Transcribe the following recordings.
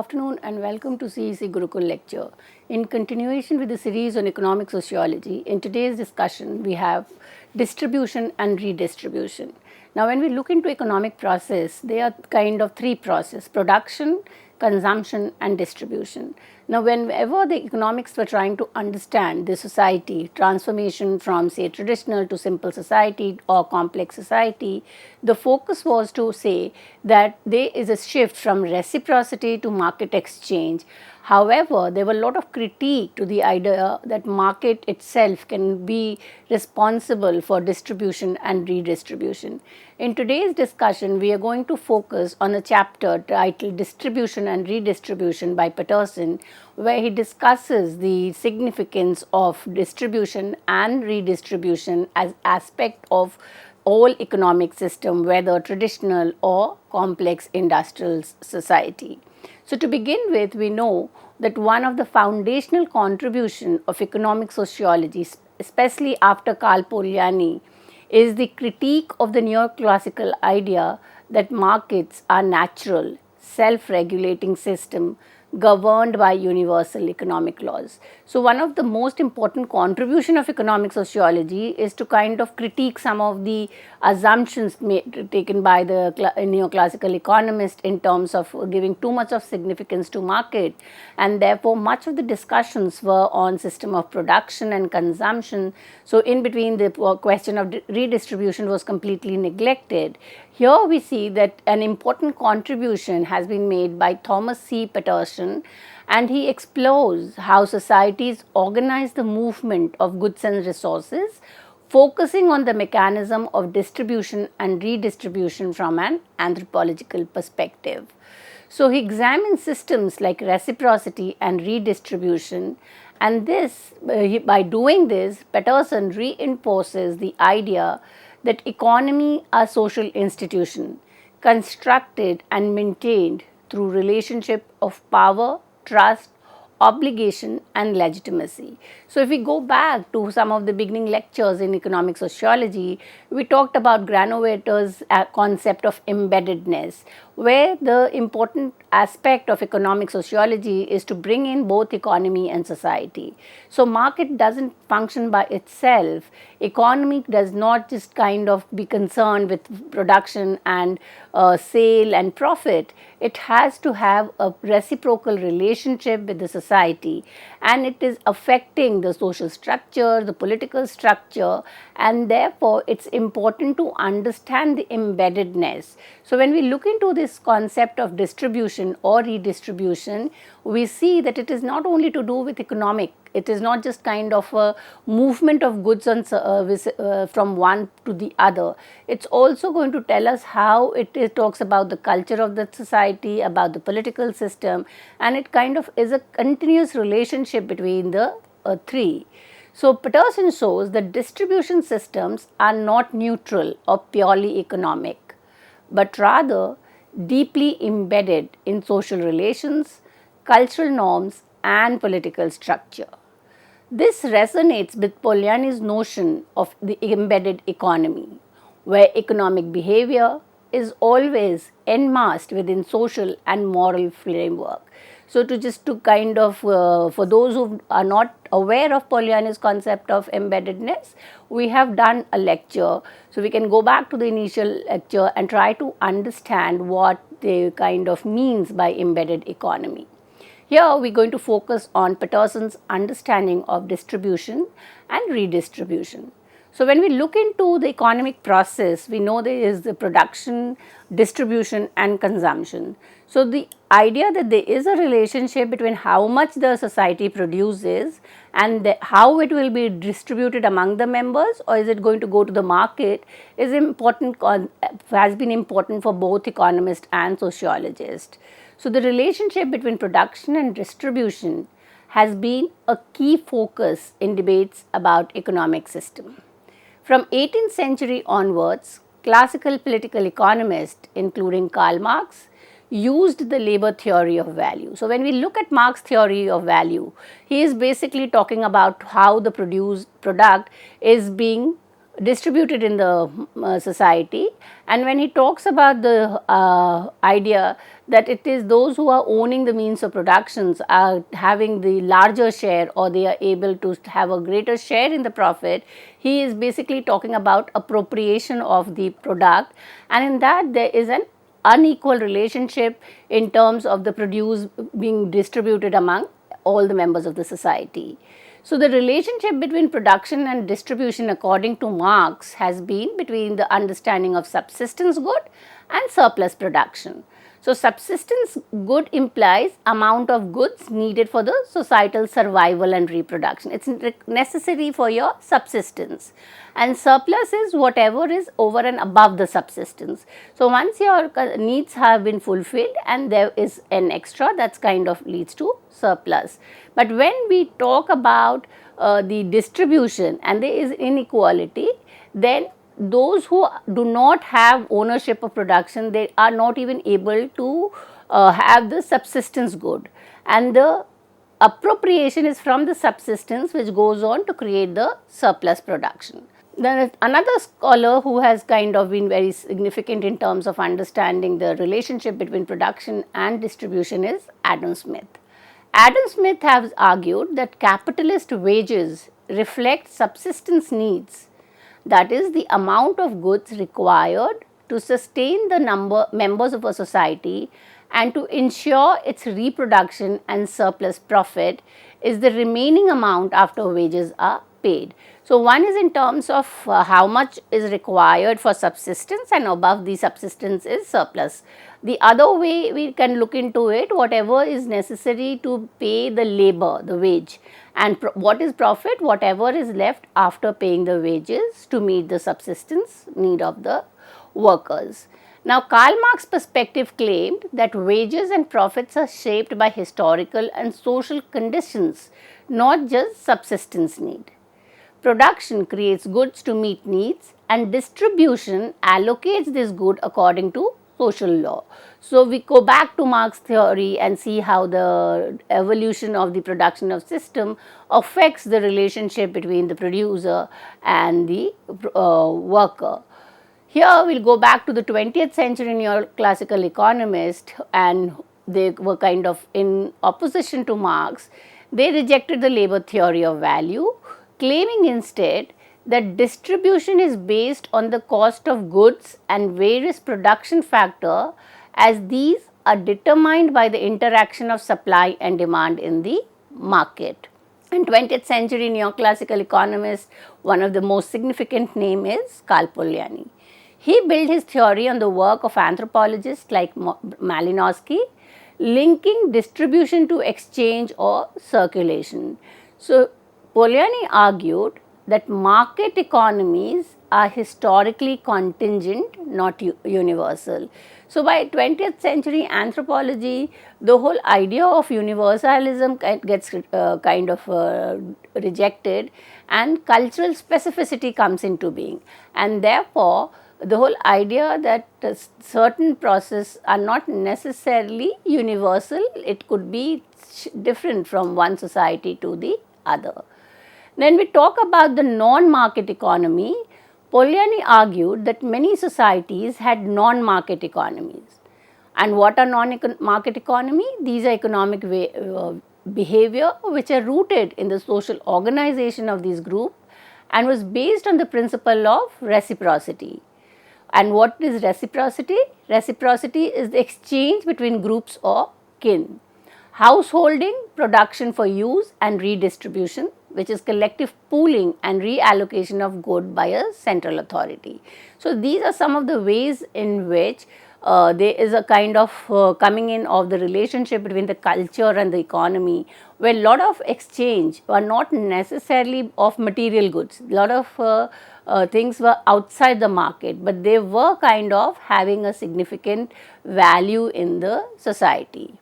afternoon and welcome to CEC Gurukul lecture. In continuation with the series on economic sociology, in today's discussion we have distribution and redistribution. Now when we look into economic process, there are kind of three processes: production, consumption and distribution. Now whenever the economics were trying to understand the society transformation from say traditional to simple society or complex society, the focus was to say that there is a shift from reciprocity to market exchange. However, there were a lot of critique to the idea that market itself can be responsible for distribution and redistribution. In today's discussion, we are going to focus on a chapter titled Distribution and Redistribution by Peterson, where he discusses the significance of distribution and redistribution as aspect of all economic system, whether traditional or complex industrial society. So to begin with, we know that one of the foundational contribution of economic sociology, especially after Karl Polanyi, is the critique of the neoclassical idea that markets are natural, self-regulating system governed by universal economic laws. So one of the most important contribution of economic sociology is to kind of critique some of the assumptions taken by the neoclassical economist in terms of giving too much of significance to market, and therefore much of the discussions were on system of production and consumption. So in between, the question of redistribution was completely neglected. Here we see that an important contribution has been made by Thomas C. Peterson, and he explores how societies organize the movement of goods and resources, focusing on the mechanism of distribution and redistribution from an anthropological perspective. So he examines systems like reciprocity and redistribution, and this, by doing this, Peterson reinforces the idea that economy are social institution constructed and maintained through relationship of power, trust, obligation and legitimacy. So if we go back to some of the beginning lectures in economic sociology, we talked about Granovetter's concept of embeddedness, where the important aspect of economic sociology is to bring in both economy and society. So market doesn't function by itself. Economy does not just kind of be concerned with production and sale and profit. It has to have a reciprocal relationship with the society, and it is affecting the social structure, the political structure, and therefore it's important to understand the embeddedness. So when we look into this concept of distribution or redistribution, we see that it is not only to do with economic. It is not just kind of a movement of goods and service from one to the other. It's also going to tell us how it talks about the culture of the society, about the political system, and it kind of is a continuous relationship between the three. So Peterson shows that distribution systems are not neutral or purely economic, but rather deeply embedded in social relations, cultural norms and political structure. This resonates with Polanyi's notion of the embedded economy, where economic behavior is always enmasked within social and moral framework. So to kind of, for those who are not aware of Polanyi's concept of embeddedness, we have done a lecture. So we can go back to the initial lecture and try to understand what they kind of means by embedded economy. Here we are going to focus on Peterson's understanding of distribution and redistribution. So when we look into the economic process, we know there is the production, distribution and consumption. So the idea that there is a relationship between how much the society produces and how it will be distributed among the members, or is it going to go to the market, is important, has been important for both economists and sociologists. So the relationship between production and distribution has been a key focus in debates about economic system. From 18th century onwards, classical political economists, including Karl Marx, used the labor theory of value. So when we look at Marx's theory of value, he is basically talking about how the produced product is being distributed in the society. And when he talks about the idea that it is those who are owning the means of productions are having the larger share, or they are able to have a greater share in the profit, he is basically talking about appropriation of the product, and in that there is an unequal relationship in terms of the produce being distributed among all the members of the society. So, the relationship between production and distribution according to Marx has been between the understanding of subsistence good and surplus production. So, subsistence good implies amount of goods needed for the societal survival and reproduction. It is necessary for your subsistence, and surplus is whatever is over and above the subsistence. So, once your needs have been fulfilled and there is an extra, that kind of leads to surplus. But when we talk about the distribution and there is inequality, then those who do not have ownership of production, they are not even able to have the subsistence good, and the appropriation is from the subsistence which goes on to create the surplus production. Then another scholar who has kind of been very significant in terms of understanding the relationship between production and distribution is Adam Smith. Adam Smith has argued that capitalist wages reflect subsistence needs, that is, the amount of goods required to sustain the members of a society and to ensure its reproduction and surplus profit is the remaining amount after wages are paid. So, one is in terms of how much is required for subsistence, and above the subsistence is surplus. The other way we can look into it, whatever is necessary to pay the labor, the wage, and what is profit, whatever is left after paying the wages to meet the subsistence need of the workers. Now, Karl Marx's perspective claimed that wages and profits are shaped by historical and social conditions, not just subsistence need. Production creates goods to meet needs, and distribution allocates this good according to social law. So, we go back to Marx's theory and see how the evolution of the production of system affects the relationship between the producer and the worker. Here we will go back to the 20th century neoclassical economists, and they were kind of in opposition to Marx. They rejected the labor theory of value, claiming instead that distribution is based on the cost of goods and various production factors, as these are determined by the interaction of supply and demand in the market. In 20th century neoclassical economists, one of the most significant name is Karl Polanyi. He built his theory on the work of anthropologists like Malinowski, linking distribution to exchange or circulation. So, Polanyi argued that market economies are historically contingent, not universal. So, by 20th century anthropology, the whole idea of universalism gets kind of rejected, and cultural specificity comes into being, and therefore, the whole idea that certain processes are not necessarily universal, it could be different from one society to the other. Then we talk about the non-market economy. Polanyi argued that many societies had non-market economies. And what are non-market economy? These are economic behavior which are rooted in the social organization of these groups and was based on the principle of reciprocity. And what is reciprocity? Reciprocity is the exchange between groups or kin. Householding, production for use, and redistribution, which is collective pooling and reallocation of good by a central authority. So, these are some of the ways in which there is a kind of coming in of the relationship between the culture and the economy, where a lot of exchange are not necessarily of material goods. A lot of things were outside the market, but they were kind of having a significant value in the society.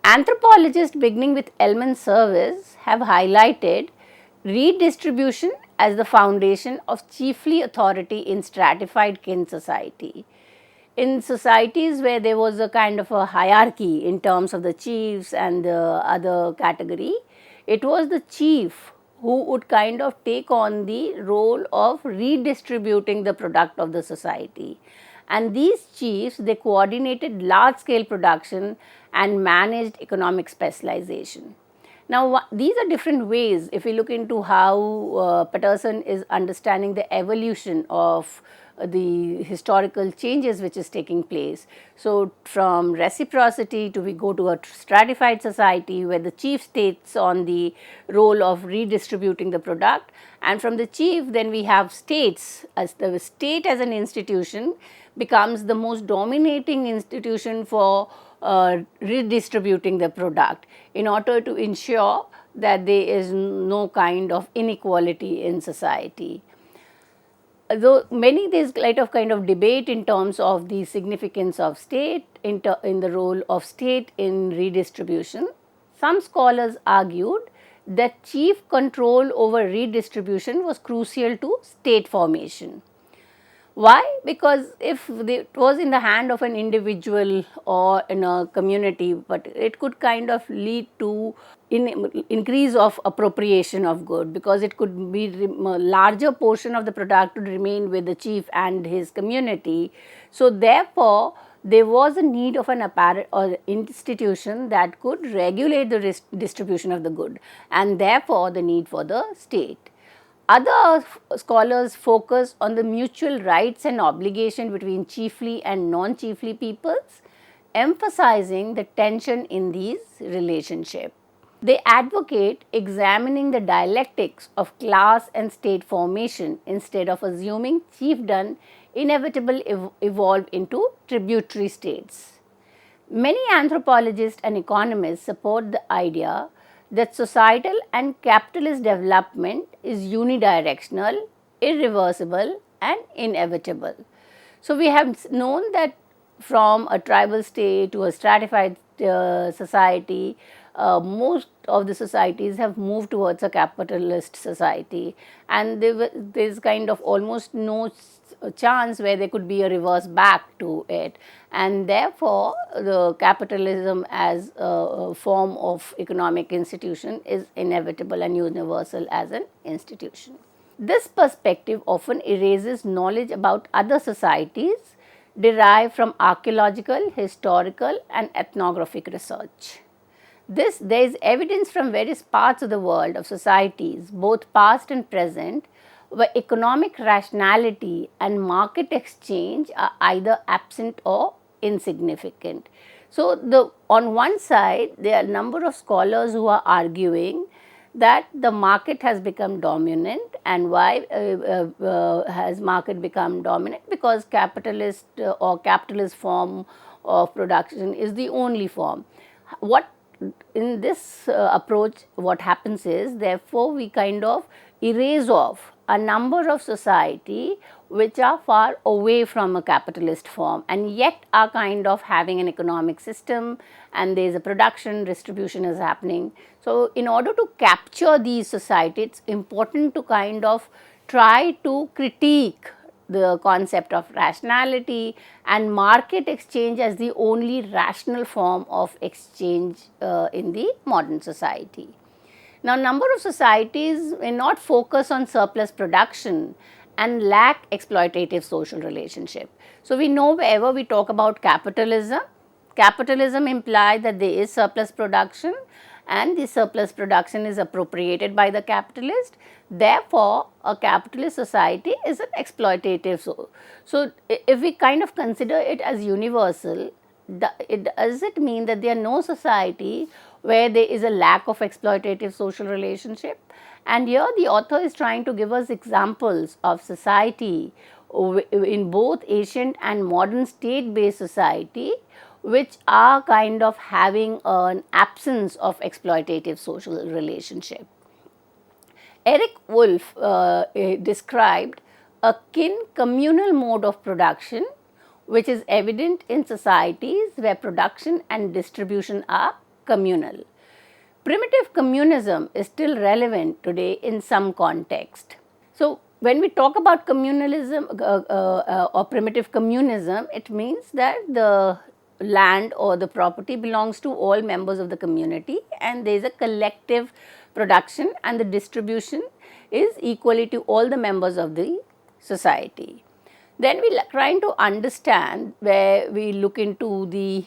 Anthropologists beginning with Elman Service have highlighted redistribution as the foundation of chiefly authority in stratified kin society. In societies where there was a kind of a hierarchy in terms of the chiefs and the other category, it was the chief who would kind of take on the role of redistributing the product of the society. And these chiefs, they coordinated large scale production and managed economic specialization. Now, these are different ways if we look into how Patterson is understanding the evolution of the historical changes which is taking place. So, from reciprocity to we go to a stratified society where the chief takes on the role of redistributing the product, and from the chief then we have states, as the state as an institution becomes the most dominating institution for redistributing the product in order to ensure that there is no kind of inequality in society. Though many there is kind of debate in terms of the significance of state in the role of state in redistribution, some scholars argued that chief control over redistribution was crucial to state formation. Why? Because if it was in the hand of an individual or in a community, but it could kind of lead to increase of appropriation of good, because it could be a larger portion of the product would remain with the chief and his community. So, therefore, there was a need of an apparent or institution that could regulate the distribution of the good, and therefore the need for the state. Other scholars focus on the mutual rights and obligation between chiefly and non-chiefly peoples, emphasizing the tension in these relationships. They advocate examining the dialectics of class and state formation instead of assuming chiefdom inevitably evolved into tributary states. Many anthropologists and economists support the idea that societal and capitalist development is unidirectional, irreversible and inevitable. So, we have known that from a tribal state to a stratified society, most of the societies have moved towards a capitalist society, and there is kind of almost no chance where there could be a reverse back to it, and therefore the capitalism as a form of economic institution is inevitable and universal as an institution. This perspective often erases knowledge about other societies derived from archaeological, historical and ethnographic research. There is evidence from various parts of the world of societies, both past and present, where economic rationality and market exchange are either absent or insignificant. So, on one side there are a number of scholars who are arguing that the market has become dominant, and why has market become dominant? Because capitalist or capitalist form of production is the only form. What in this approach what happens is, therefore we kind of erase off a number of society which are far away from a capitalist form and yet are kind of having an economic system, and there is a production, distribution is happening. So, in order to capture these societies, it is important to kind of try to critique the concept of rationality and market exchange as the only rational form of exchange in the modern society. Now, number of societies may not focus on surplus production and lack exploitative social relationship. So, we know wherever we talk about capitalism, capitalism implies that there is surplus production and the surplus production is appropriated by the capitalist. Therefore, a capitalist society is an exploitative. So, if we kind of consider it as universal, does it mean that there are no society where there is a lack of exploitative social relationship? And here the author is trying to give us examples of society in both ancient and modern state based society which are kind of having an absence of exploitative social relationship. Eric Wolf described a kin communal mode of production which is evident in societies where production and distribution are communal. Primitive communism is still relevant today in some context. So, when we talk about communalism or primitive communism, it means that the land or the property belongs to all members of the community and there is a collective production and the distribution is equally to all the members of the society. Then we are trying to understand where we look into the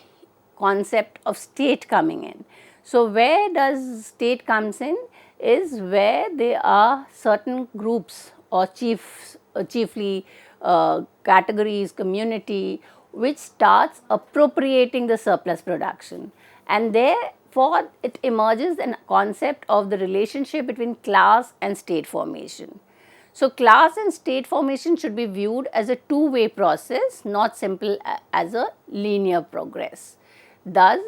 concept of state coming in. So, where does state comes in is where there are certain groups or chiefly categories, community, which starts appropriating the surplus production, and therefore it emerges a concept of the relationship between class and state formation. So, class and state formation should be viewed as a two-way process, not simple as a linear progress. Thus,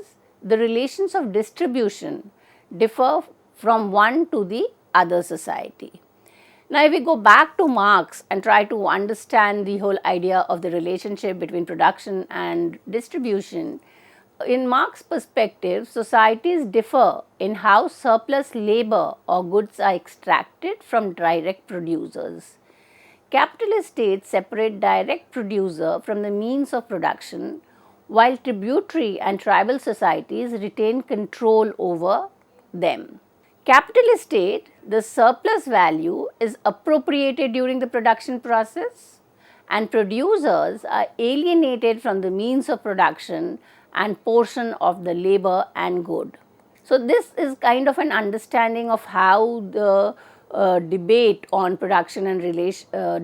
the relations of distribution differ from one to the other society. Now, if we go back to Marx and try to understand the whole idea of the relationship between production and distribution, in Marx's perspective, societies differ in how surplus labor or goods are extracted from direct producers. Capitalist states separate direct producer from the means of production, while tributary and tribal societies retain control over them. Capitalist state, the surplus value is appropriated during the production process, and producers are alienated from the means of production and portion of the labor and good. So, this is kind of an understanding of how the debate on production and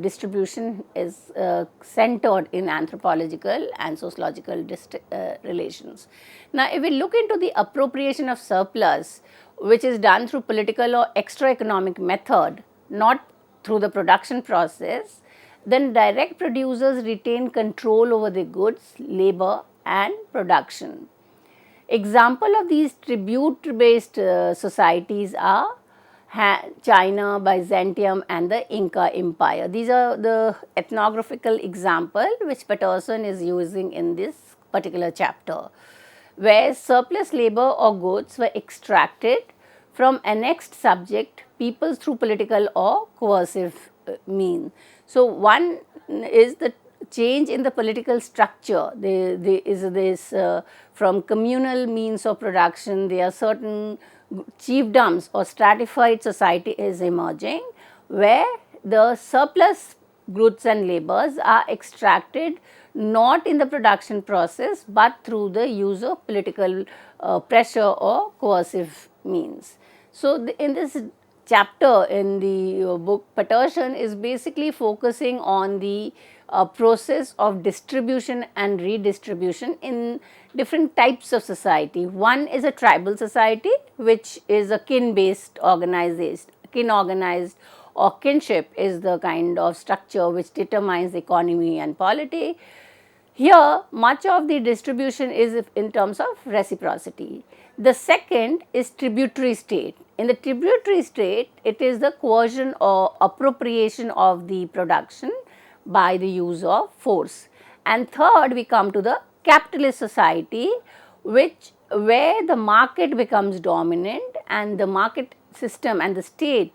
distribution is centered in anthropological and sociological relations. Now, if we look into the appropriation of surplus, which is done through political or extra economic method, not through the production process, then direct producers retain control over the goods, labor and production. Example of these tribute based societies are China, Byzantium and the Inca Empire. These are the ethnographical example which Patterson is using in this particular chapter, where surplus labor or goods were extracted from annexed subject peoples through political or coercive means. So, one is the change in the political structure. There is this from communal means of production, there are certain chiefdoms or stratified society is emerging, where the surplus goods and labors are extracted not in the production process, but through the use of political pressure or coercive means. So, in this chapter in the book, Patterson is basically focusing on the process of distribution and redistribution in different types of society. One is a tribal society, which is a kin-based organization, kin-organized or kinship is the kind of structure which determines the economy and polity. Here, much of the distribution is in terms of reciprocity. The second is tributary state. In the tributary state, it is the coercion or appropriation of the production by the use of force. And third, we come to the capitalist society, where the market becomes dominant and the market system and the state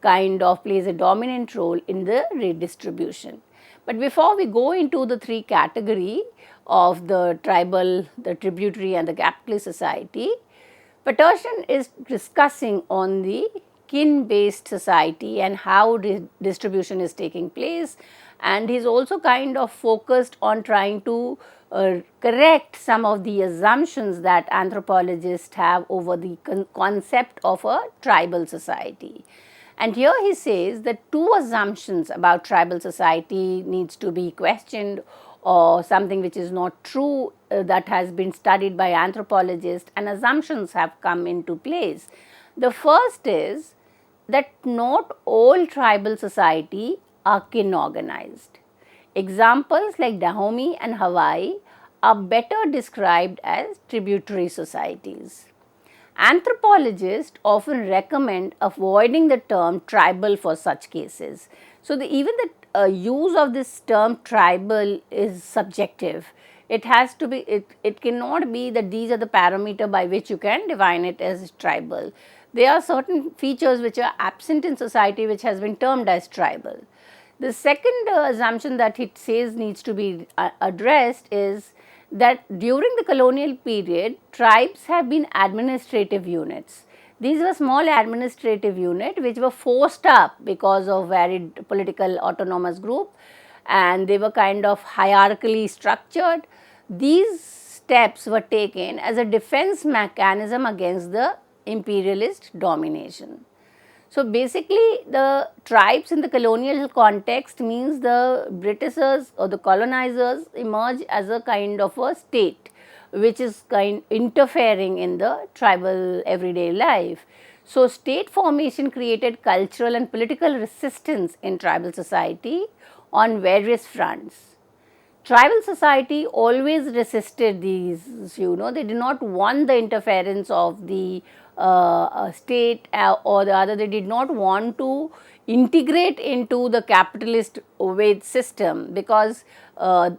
kind of plays a dominant role in the redistribution. But before we go into the three category of the tribal, the tributary and the capitalist society, Patterson is discussing on the kin-based society and how distribution is taking place, and he is also kind of focused on trying to correct some of the assumptions that anthropologists have over the concept of a tribal society. And here he says that two assumptions about tribal society needs to be questioned, or something which is not true that has been studied by anthropologists, and assumptions have come into place. The first is that not all tribal society are kin organized. Examples like Dahomey and Hawaii are better described as tributary societies. Anthropologists often recommend avoiding the term tribal for such cases. So, even the use of this term tribal is subjective. It has to be, it cannot be that these are the parameter by which you can define it as tribal. There are certain features which are absent in society which has been termed as tribal. The second assumption that he says needs to be addressed is that during the colonial period, tribes have been administrative units. These were small administrative units which were forced up because of varied political autonomous group, and they were kind of hierarchically structured. These steps were taken as a defense mechanism against the imperialist domination. So, basically the tribes in the colonial context means the Britishers or the colonizers emerge as a kind of a state which is interfering in the tribal everyday life. So, state formation created cultural and political resistance in tribal society on various fronts. Tribal society always resisted these, they did not want the interference of the state or the other, they did not want to integrate into the capitalist wage system because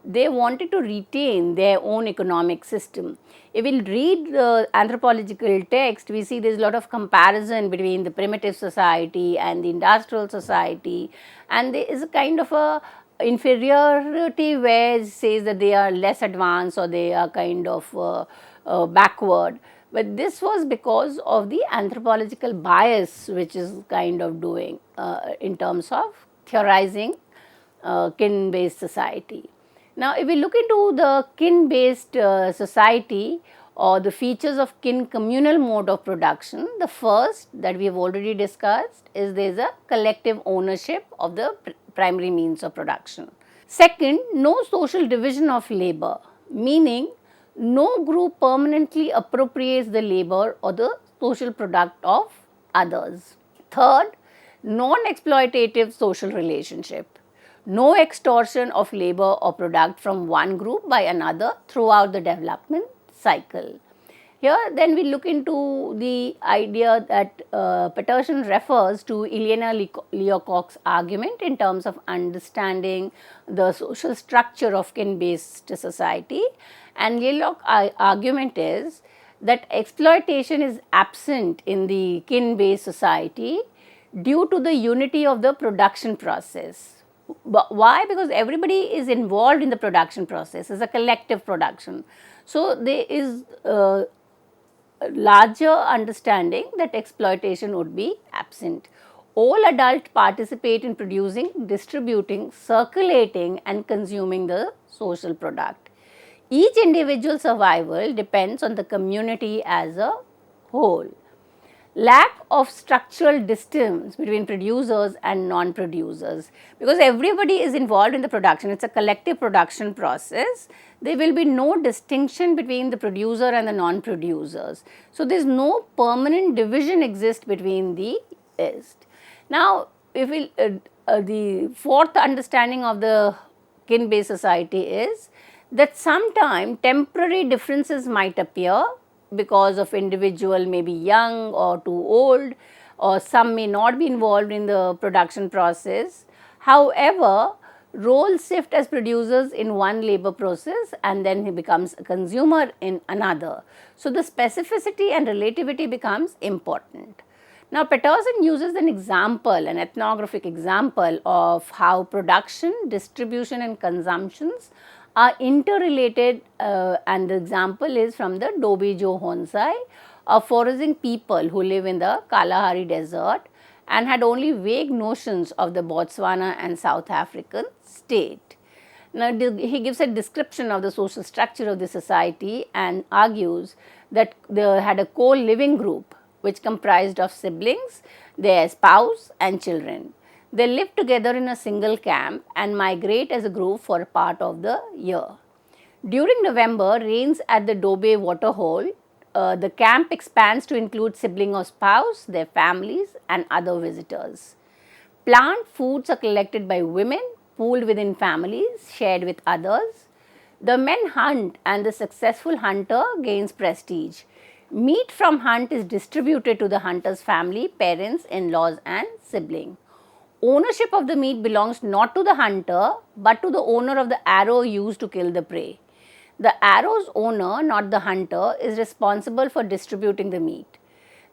they wanted to retain their own economic system. If we read the anthropological text, we see there is a lot of comparison between the primitive society and the industrial society, and there is a kind of a inferiority where it says that they are less advanced or they are kind of backward. But this was because of the anthropological bias which is kind of doing in terms of theorizing kin based society. Now, if we look into the kin based society or the features of kin communal mode of production, the first that we have already discussed is there is a collective ownership of the primary means of production. Second, no social division of labor, meaning no group permanently appropriates the labor or the social product of others. Third, non-exploitative social relationship, no extortion of labor or product from one group by another throughout the development cycle. Here then we look into the idea that Peterson refers to Eleanor Leacock's argument in terms of understanding the social structure of kin based society, and Leacock's argument is that exploitation is absent in the kin based society due to the unity of the production process. But why? Because everybody is involved in the production process, it's a collective production. So, there is larger understanding that exploitation would be absent. All adults participate in producing, distributing, circulating and consuming the social product. Each individual survival depends on the community as a whole. Lack of structural distance between producers and non-producers, because everybody is involved in the production, it's a collective production process. There will be no distinction between the producer and the non-producers. So, there is no permanent division exist between the East. Now, if we the fourth understanding of the kin based society is that sometime temporary differences might appear because of individual may be young or too old, or some may not be involved in the production process. However, roles shift as producers in one labor process and then he becomes a consumer in another. So, the specificity and relativity becomes important. Now, Peterson uses an example, an ethnographic example of how production, distribution and consumptions are interrelated, and the example is from the Dobejo Honsai, a foraging people who live in the Kalahari desert and had only vague notions of the Botswana and South African state. Now, he gives a description of the social structure of the society and argues that they had a co-living group which comprised of siblings, their spouse and children. They live together in a single camp and migrate as a group for a part of the year. During November, rains at the Dobe waterhole, the camp expands to include sibling or spouse, their families and other visitors. Plant foods are collected by women, pooled within families, shared with others. The men hunt and the successful hunter gains prestige. Meat from hunt is distributed to the hunter's family, parents, in-laws and siblings. Ownership of the meat belongs not to the hunter, but to the owner of the arrow used to kill the prey. The arrow's owner, not the hunter, is responsible for distributing the meat.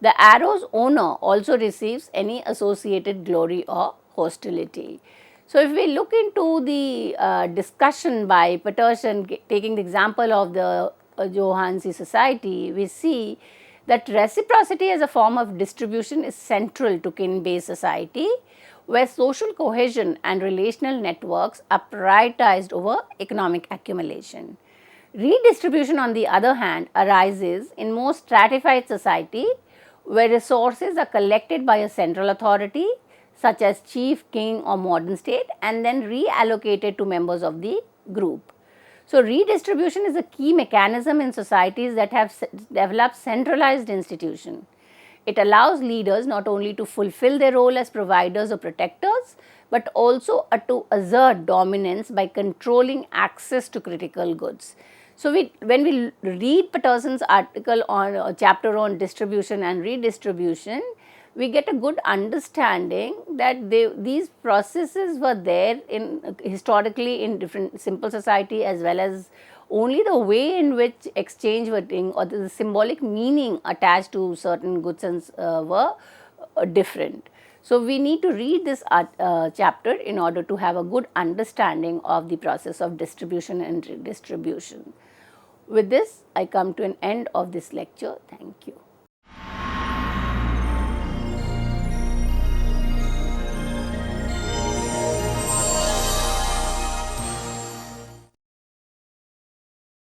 The arrow's owner also receives any associated glory or hostility. So, if we look into the discussion by Peterson taking the example of the Johansi society, we see that reciprocity as a form of distribution is central to kin-based society, where social cohesion and relational networks are prioritized over economic accumulation. Redistribution, on the other hand, arises in more stratified society, where resources are collected by a central authority such as chief, king or modern state, and then reallocated to members of the group. So, redistribution is a key mechanism in societies that have developed centralized institutions. It allows leaders not only to fulfill their role as providers or protectors, but also to assert dominance by controlling access to critical goods. So, when we read Patterson's article on a chapter on distribution and redistribution, we get a good understanding that these processes were there historically in different simple society, as well as only the way in which exchange were doing, or the symbolic meaning attached to certain goods were different. So, we need to read this chapter in order to have a good understanding of the process of distribution and redistribution. With this, I come to an end of this lecture. Thank you.